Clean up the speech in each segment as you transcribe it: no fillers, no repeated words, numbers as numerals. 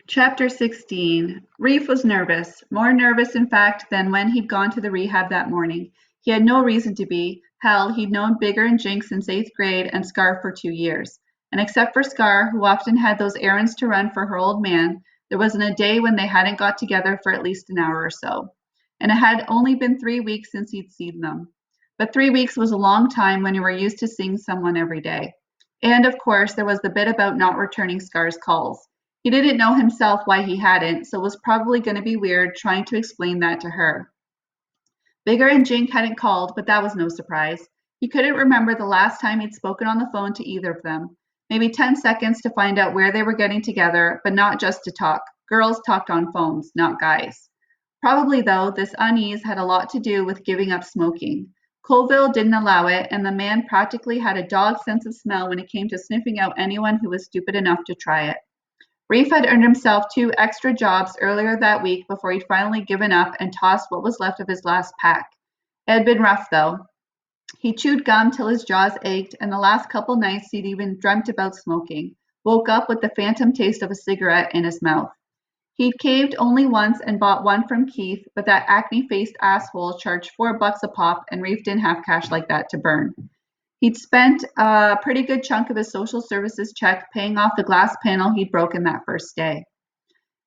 Chapter 16. Reef was nervous, more nervous in fact than when he'd gone to the rehab that morning. He had no reason to be. Hell, he'd known Bigger and Jinx since 8th grade and Scar for 2 years. And except for Scar, who often had those errands to run for her old man, there wasn't a day when they hadn't got together for at least an hour or so. And it had only been 3 weeks since he'd seen them. But 3 weeks was a long time when you were used to seeing someone every day. And of course, there was the bit about not returning Scar's calls. He didn't know himself why he hadn't, so it was probably going to be weird trying to explain that to her. Bigger and Jink hadn't called, but that was no surprise. He couldn't remember the last time he'd spoken on the phone to either of them. Maybe 10 seconds to find out where they were getting together, but not just to talk. Girls talked on phones, not guys. Probably, though, this unease had a lot to do with giving up smoking. Colville didn't allow it, and the man practically had a dog's sense of smell when it came to sniffing out anyone who was stupid enough to try it. Reef had earned himself 2 extra jobs earlier that week before he'd finally given up and tossed what was left of his last pack. It had been rough, though. He chewed gum till his jaws ached, and the last couple nights he'd even dreamt about smoking, woke up with the phantom taste of a cigarette in his mouth. He'd caved only once and bought one from Keith, but that acne-faced asshole charged $4 a pop, and Reef didn't have cash like that to burn. He'd spent a pretty good chunk of his social services check paying off the glass panel he'd broken that first day.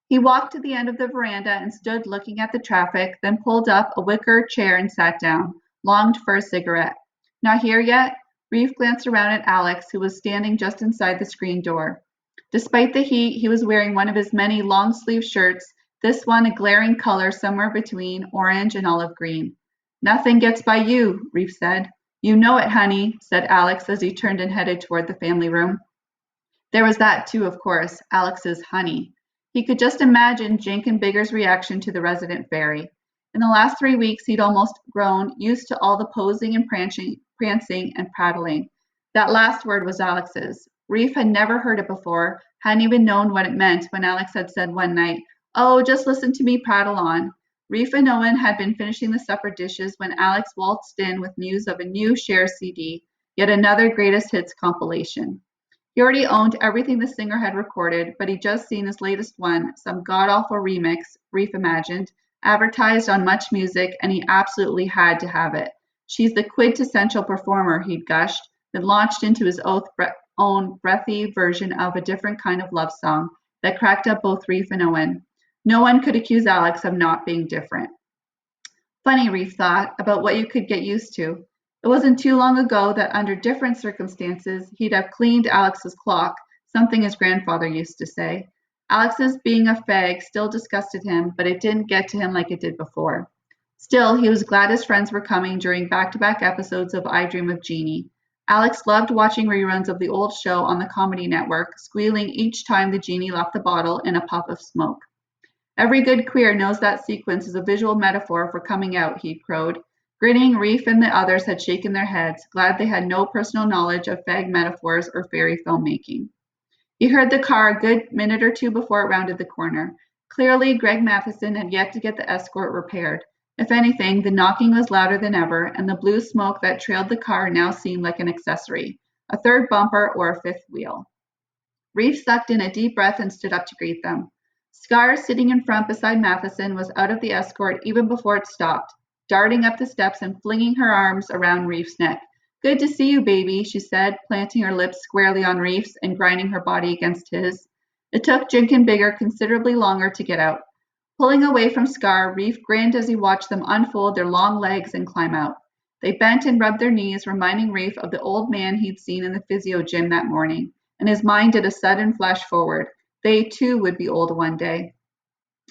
He walked to the end of the veranda and stood looking at the traffic, then pulled up a wicker chair and sat down, longed for a cigarette. Not here yet? Reef glanced around at Alex, who was standing just inside the screen door. Despite the heat, he was wearing one of his many long-sleeve shirts, this one a glaring color somewhere between orange and olive green. Nothing gets by you, Reef said. You know it, honey, said Alex as he turned and headed toward the family room. There was that, too, of course, Alex's honey. He could just imagine Jink and Bigger's reaction to the resident fairy. In the last 3 weeks, he'd almost grown used to all the posing and prancing and prattling. That last word was Alex's. Reef had never heard it before, hadn't even known what it meant when Alex had said one night, "Oh, just listen to me prattle on." Reef and Owen had been finishing the supper dishes when Alex waltzed in with news of a new Cher CD, yet another greatest hits compilation. He already owned everything the singer had recorded, but he'd just seen his latest one, some god-awful remix, Reef imagined, advertised on Much Music, and he absolutely had to have it. She's the quintessential performer, he'd gushed, then launched into his own breathy version of a different kind of love song that cracked up both Reef and Owen. No one could accuse Alex of not being different. Funny, Reef thought, about what you could get used to. It wasn't too long ago that under different circumstances he'd have cleaned Alex's clock, something his grandfather used to say. Alex's being a fag still disgusted him, but it didn't get to him like it did before. Still, he was glad his friends were coming during back-to-back episodes of I Dream of Jeannie. Alex loved watching reruns of the old show on the Comedy Network, squealing each time the genie left the bottle in a puff of smoke. Every good queer knows that sequence is a visual metaphor for coming out, he crowed. Grinning, Reef and the others had shaken their heads, glad they had no personal knowledge of fag metaphors or fairy filmmaking. He heard the car a good minute or two before it rounded the corner. Clearly, Greg Matheson had yet to get the escort repaired. If anything, the knocking was louder than ever, and the blue smoke that trailed the car now seemed like an accessory, a third bumper or a fifth wheel. Reef sucked in a deep breath and stood up to greet them. Scar, sitting in front beside Matheson, was out of the escort even before it stopped, darting up the steps and flinging her arms around Reef's neck. Good to see you, baby, she said, planting her lips squarely on Reef's and grinding her body against his. It took Jink and Bigger considerably longer to get out. Pulling away from Scar, Reef grinned as he watched them unfold their long legs and climb out. They bent and rubbed their knees, reminding Reef of the old man he'd seen in the physio gym that morning, and his mind did a sudden flash forward. They, too, would be old one day.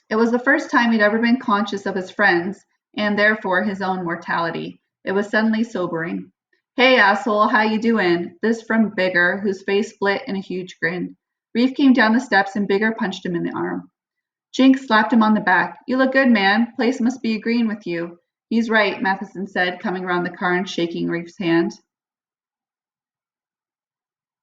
It was the first time he'd ever been conscious of his friends, and therefore his own mortality. It was suddenly sobering. Hey, asshole, how you doing? This from Bigger, whose face split in a huge grin. Reef came down the steps and Bigger punched him in the arm. Jink slapped him on the back. You look good, man. Place must be agreeing with you. He's right, Matheson said, coming around the car and shaking Reef's hand.